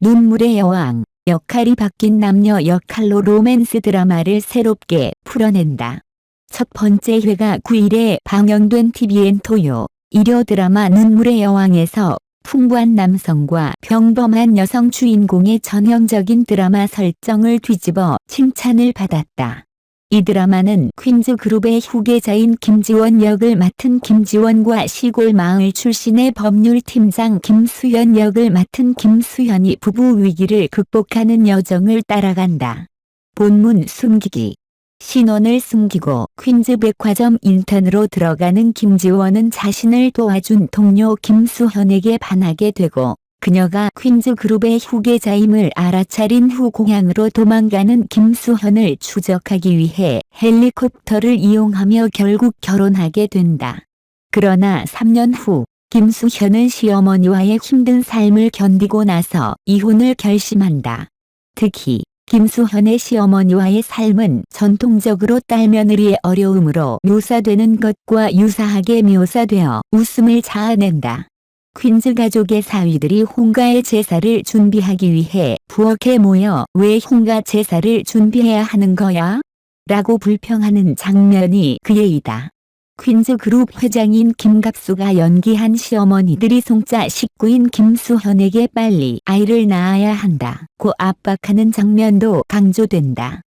눈물의 여왕, 역할이 바뀐 남녀 역할로 로맨스 드라마를 새롭게 풀어낸다. 첫 번째 회가 9일에 방영된 TVN 토요 일요 드라마 눈물의 여왕에서 풍부한 남성과 평범한 여성 주인공의 전형적인 드라마 설정을 뒤집어 칭찬을 받았다. 이 드라마는 퀸즈그룹의 후계자인 김지원 역을 맡은 김지원과 시골 마을 출신의 법률팀장 김수현 역을 맡은 김수현이 부부 위기를 극복하는 여정을 따라간다. 본문 숨기기. 신원을 숨기고 퀸즈 백화점 인턴으로 들어가는 김지원은 자신을 도와준 동료 김수현에게 반하게 되고 그녀가 퀸즈 그룹의 후계자임을 알아차린 후 고향으로 도망가는 김수현을 추적하기 위해 헬리콥터를 이용하며 결국 결혼하게 된다. 그러나 3년 후 김수현은 시어머니와의 힘든 삶을 견디고 나서 이혼을 결심한다. 특히 김수현의 시어머니와의 삶은 전통적으로 딸 며느리의 어려움으로 묘사되는 것과 유사하게 묘사되어 웃음을 자아낸다. 퀸즈 가족의 사위들이 홍가의 제사를 준비하기 위해 부엌에 모여 왜 홍가 제사를 준비해야 하는 거야? 라고 불평하는 장면이 그 예이다. 퀸즈 그룹 회장인 김갑수가 연기한 시어머니들이 송자 식구인 김수현에게 빨리 아이를 낳아야 한다고 압박하는 장면도 강조된다.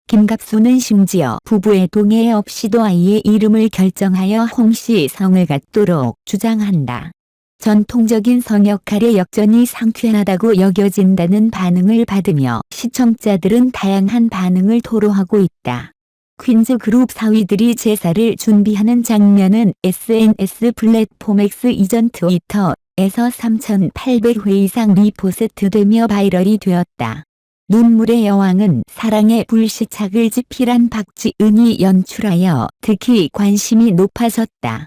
김갑수는 심지어 부부의 동의 없이도 아이의 이름을 결정하여 홍씨 성을 갖도록 주장한다. 전통적인 성역할의 역전이 상쾌하다고 여겨진다는 반응을 받으며 시청자들은 다양한 반응을 토로하고 있다. 퀸즈 그룹 사위들이 제사를 준비하는 장면은 SNS 플랫폼 X 이전 트위터에서 3,800회 이상 리포스트되며 바이럴이 되었다. 눈물의 여왕은 사랑의 불시착을 집필한 박지은이 연출하여 특히 관심이 높아졌다.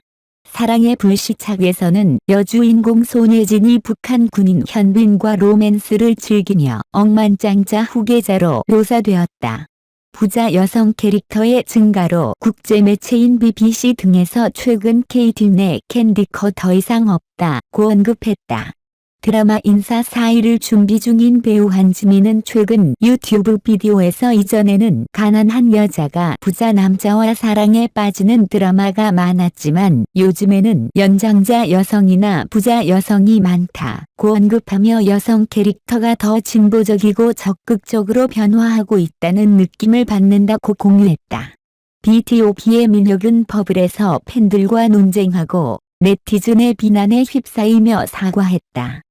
사랑의 불시착에서는 여주인공 손예진이 북한 군인 현빈과 로맨스를 즐기며 억만장자 후계자로 묘사되었다. 부자 여성 캐릭터의 증가로 국제매체인 BBC 등에서 최근 KT 내 캔디커 더 이상 없다고 언급했다. 드라마 인사 4일을 준비 중인 배우 한지민은 최근 유튜브 비디오에서 이전에는 가난한 여자가 부자 남자와 사랑에 빠지는 드라마가 많았지만 요즘에는 연장자 여성이나 부자 여성이 많다고 언급하며 여성 캐릭터가 더 진보적이고 적극적으로 변화하고 있다는 느낌을 받는다고 공유했다. BTOB의 민혁은 버블에서 팬들과 논쟁하고 네티즌의 비난에 휩싸이며 사과했다.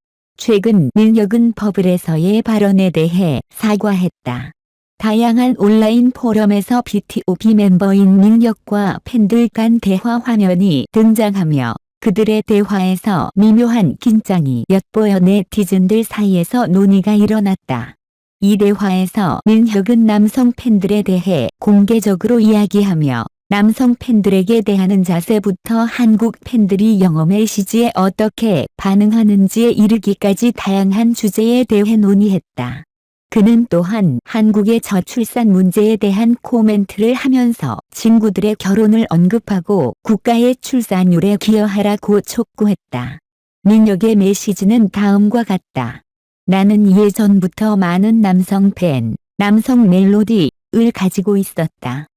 최근 민혁은 버블에서의 발언에 대해 사과했다. 다양한 온라인 포럼에서 BTOB 멤버인 민혁과 팬들 간 대화 화면이 등장하며 그들의 대화에서 미묘한 긴장이 엿보여 네티즌들 사이에서 논의가 일어났다. 이 대화에서 민혁은 남성 팬들에 대해 공개적으로 이야기하며 남성 팬들에게 대하는 자세부터 한국 팬들이 영어 메시지에 어떻게 반응하는지에 이르기까지 다양한 주제에 대해 논의했다. 그는 또한 한국의 저출산 문제에 대한 코멘트를 하면서 친구들의 결혼을 언급하고 국가의 출산율에 기여하라고 촉구했다. 민혁의 메시지는 다음과 같다. 나는 예전부터 많은 남성 팬, 남성 멜로디를 가지고 있었다.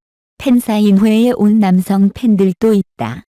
팬사인회에 온 남성 팬들도 있다.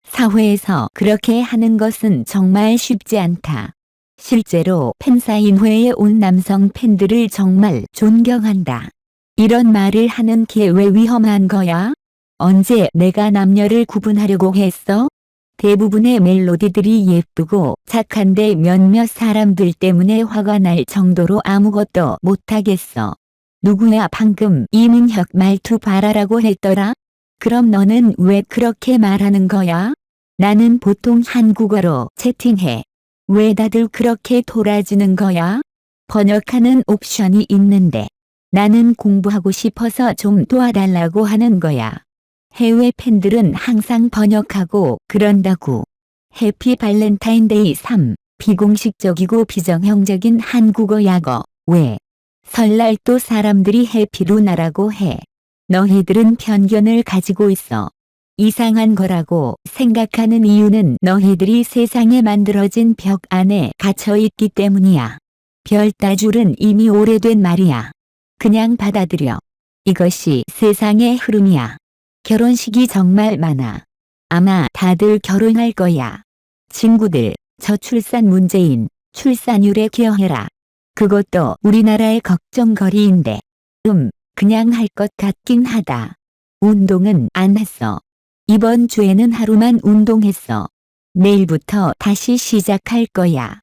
사회에서 그렇게 하는 것은 정말 쉽지 않다. 실제로 팬사인회에 온 남성 팬들을 정말 존경한다. 이런 말을 하는 게 왜 위험한 거야? 언제 내가 남녀를 구분하려고 했어? 대부분의 멜로디들이 예쁘고 착한데 몇몇 사람들 때문에 화가 날 정도로 아무것도 못하겠어. 누구야 방금 이민혁 말투 봐라라고 했더라? 그럼 너는 왜 그렇게 말하는 거야? 나는 보통 한국어로 채팅해. 왜 다들 그렇게 돌아지는 거야? 번역하는 옵션이 있는데. 나는 공부하고 싶어서 좀 도와달라고 하는 거야. 해외 팬들은 항상 번역하고 그런다고. 해피 발렌타인데이 3. 비공식적이고 비정형적인 한국어 약어. 왜? 설날 또 사람들이 해피루나라고 해. 너희들은 편견을 가지고 있어. 이상한 거라고 생각하는 이유는 너희들이 세상에 만들어진 벽 안에 갇혀 있기 때문이야. 별 따줄은 이미 오래된 말이야. 그냥 받아들여. 이것이 세상의 흐름이야. 결혼식이 정말 많아. 아마 다들 결혼할 거야. 친구들, 저출산 문재인, 출산율에 기여해라. 그것도 우리나라의 걱정거리인데. 그냥 할 것 같긴 하다. 운동은 안 했어. 이번 주에는 하루만 운동했어. 내일부터 다시 시작할 거야.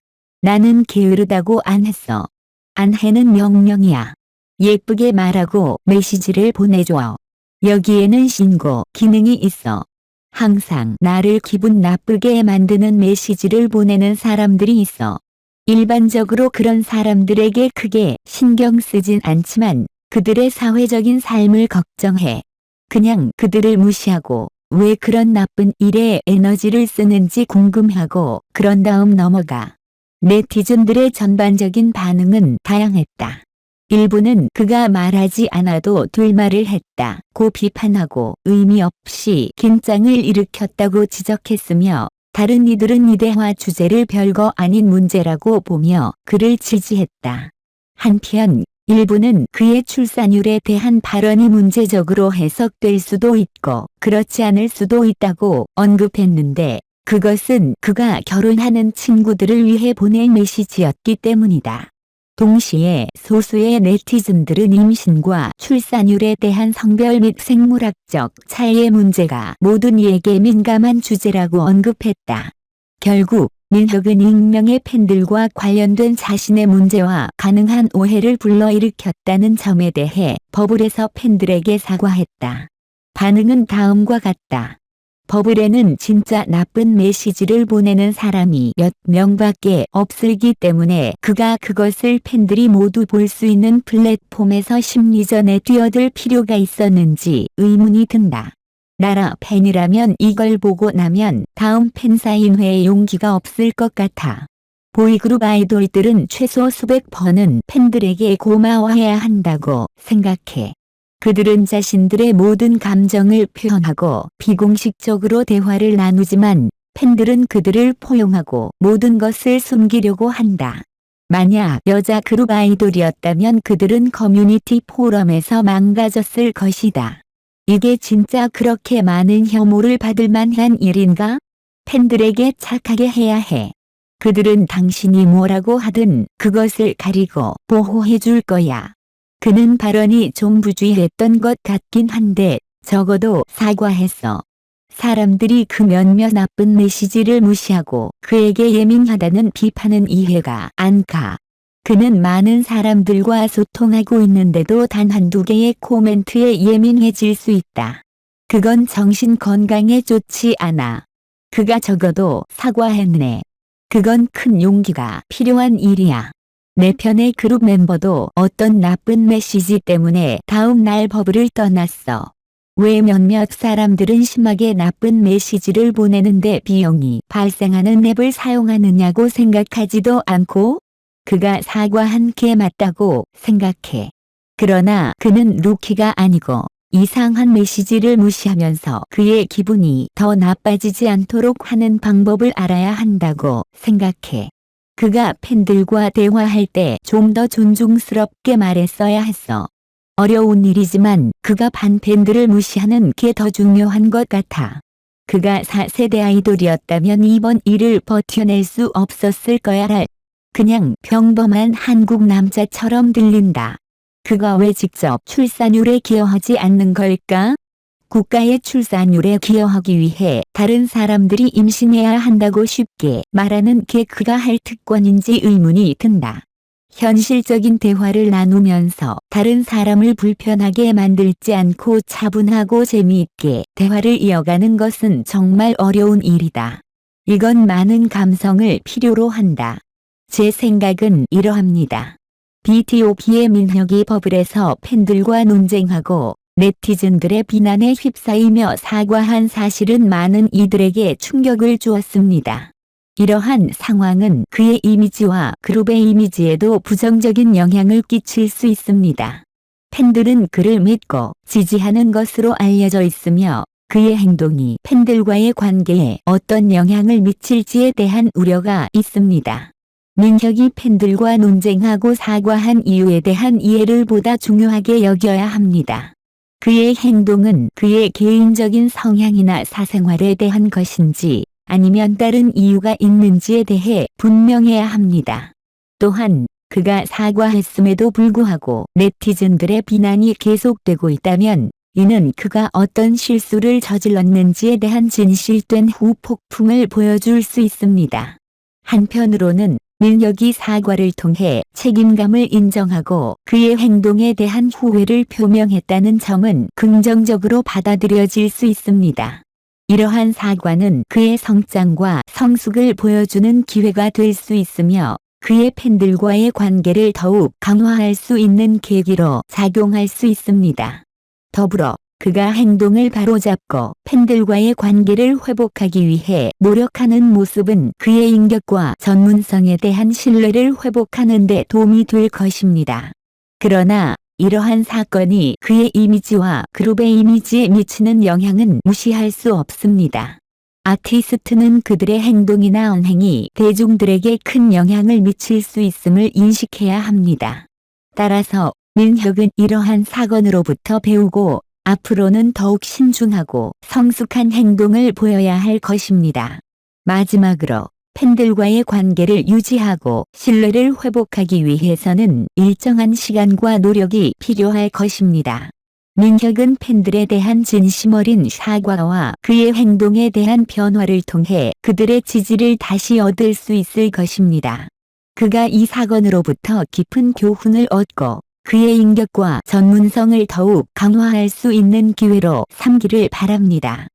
나는 게으르다고 안 했어. 안 해는 명령이야. 예쁘게 말하고 메시지를 보내줘. 여기에는 신고 기능이 있어. 항상 나를 기분 나쁘게 만드는 메시지를 보내는 사람들이 있어. 일반적으로 그런 사람들에게 크게 신경 쓰진 않지만 그들의 사회적인 삶을 걱정해. 그냥 그들을 무시하고 왜 그런 나쁜 일에 에너지를 쓰는지 궁금하고 그런 다음 넘어가. 네티즌들의 전반적인 반응은 다양했다. 일부는 그가 말하지 않아도 될 말을 했다고 비판하고 의미 없이 긴장을 일으켰다고 지적했으며 다른 이들은 이 대화 주제를 별거 아닌 문제라고 보며 그를 지지했다. 한편 일부는 그의 출산율에 대한 발언이 문제적으로 해석될 수도 있고 그렇지 않을 수도 있다고 언급했는데 그것은 그가 결혼하는 친구들을 위해 보낸 메시지였기 때문이다. 동시에 소수의 네티즌들은 임신과 출산율에 대한 성별 및 생물학적 차이의 문제가 모든 이에게 민감한 주제라고 언급했다. 결국 민혁은 익명의 팬들과 관련된 자신의 문제와 가능한 오해를 불러일으켰다는 점에 대해 버블에서 팬들에게 사과했다. 반응은 다음과 같다. 버블에는 진짜 나쁜 메시지를 보내는 사람이 몇 명밖에 없을기 때문에 그가 그것을 팬들이 모두 볼 수 있는 플랫폼에서 심리전에 뛰어들 필요가 있었는지 의문이 든다. 나라 팬이라면 이걸 보고 나면 다음 팬사인회에 용기가 없을 것 같아. 보이그룹 아이돌들은 최소 수백 번은 팬들에게 고마워해야 한다고 생각해. 그들은 자신들의 모든 감정을 표현하고 비공식적으로 대화를 나누지만 팬들은 그들을 포용하고 모든 것을 숨기려고 한다. 만약 여자 그룹 아이돌이었다면 그들은 커뮤니티 포럼에서 망가졌을 것이다. 이게 진짜 그렇게 많은 혐오를 받을 만한 일인가? 팬들에게 착하게 해야 해. 그들은 당신이 뭐라고 하든 그것을 가리고 보호해 줄 거야. 그는 발언이 좀 부주의했던 것 같긴 한데 적어도 사과했어. 사람들이 그 몇몇 나쁜 메시지를 무시하고 그에게 예민하다는 비판은 이해가 안 가. 그는 많은 사람들과 소통하고 있는데도 단 한두 개의 코멘트에 예민해질 수 있다. 그건 정신 건강에 좋지 않아. 그가 적어도 사과했네. 그건 큰 용기가 필요한 일이야. 내 편의 그룹 멤버도 어떤 나쁜 메시지 때문에 다음 날 버블을 떠났어. 왜 몇몇 사람들은 심하게 나쁜 메시지를 보내는데 비용이 발생하는 앱을 사용하느냐고 생각하지도 않고? 그가 사과한 게 맞다고 생각해. 그러나 그는 루키가 아니고 이상한 메시지를 무시하면서 그의 기분이 더 나빠지지 않도록 하는 방법을 알아야 한다고 생각해. 그가 팬들과 대화할 때 좀 더 존중스럽게 말했어야 했어. 어려운 일이지만 그가 팬들을 무시하는 게 더 중요한 것 같아. 그가 4세대 아이돌이었다면 이번 일을 버텨낼 수 없었을 거야. 그냥 평범한 한국 남자처럼 들린다. 그가 왜 직접 출산율에 기여하지 않는 걸까? 국가의 출산율에 기여하기 위해 다른 사람들이 임신해야 한다고 쉽게 말하는 게 그가 할 특권인지 의문이 든다. 현실적인 대화를 나누면서 다른 사람을 불편하게 만들지 않고 차분하고 재미있게 대화를 이어가는 것은 정말 어려운 일이다. 이건 많은 감성을 필요로 한다. 제 생각은 이러합니다. BTOB의 민혁이 버블에서 팬들과 논쟁하고 네티즌들의 비난에 휩싸이며 사과한 사실은 많은 이들에게 충격을 주었습니다. 이러한 상황은 그의 이미지와 그룹의 이미지에도 부정적인 영향을 끼칠 수 있습니다. 팬들은 그를 믿고 지지하는 것으로 알려져 있으며 그의 행동이 팬들과의 관계에 어떤 영향을 미칠지에 대한 우려가 있습니다. 민혁이 팬들과 논쟁하고 사과한 이유에 대한 이해를 보다 중요하게 여겨야 합니다. 그의 행동은 그의 개인적인 성향이나 사생활에 대한 것인지 아니면 다른 이유가 있는지에 대해 분명해야 합니다. 또한 그가 사과했음에도 불구하고 네티즌들의 비난이 계속되고 있다면 이는 그가 어떤 실수를 저질렀는지에 대한 진실된 후폭풍을 보여줄 수 있습니다. 한편으로는 민혁이 사과를 통해 책임감을 인정하고 그의 행동에 대한 후회를 표명했다는 점은 긍정적으로 받아들여질 수 있습니다. 이러한 사과는 그의 성장과 성숙을 보여주는 기회가 될 수 있으며 그의 팬들과의 관계를 더욱 강화할 수 있는 계기로 작용할 수 있습니다. 더불어 그가 행동을 바로잡고 팬들과의 관계를 회복하기 위해 노력하는 모습은 그의 인격과 전문성에 대한 신뢰를 회복하는 데 도움이 될 것입니다. 그러나 이러한 사건이 그의 이미지와 그룹의 이미지에 미치는 영향은 무시할 수 없습니다. 아티스트는 그들의 행동이나 언행이 대중들에게 큰 영향을 미칠 수 있음을 인식해야 합니다. 따라서 민혁은 이러한 사건으로부터 배우고 앞으로는 더욱 신중하고 성숙한 행동을 보여야 할 것입니다. 마지막으로 팬들과의 관계를 유지하고 신뢰를 회복하기 위해서는 일정한 시간과 노력이 필요할 것입니다. 민혁은 팬들에 대한 진심 어린 사과와 그의 행동에 대한 변화를 통해 그들의 지지를 다시 얻을 수 있을 것입니다. 그가 이 사건으로부터 깊은 교훈을 얻고 그의 인격과 전문성을 더욱 강화할 수 있는 기회로 삼기를 바랍니다.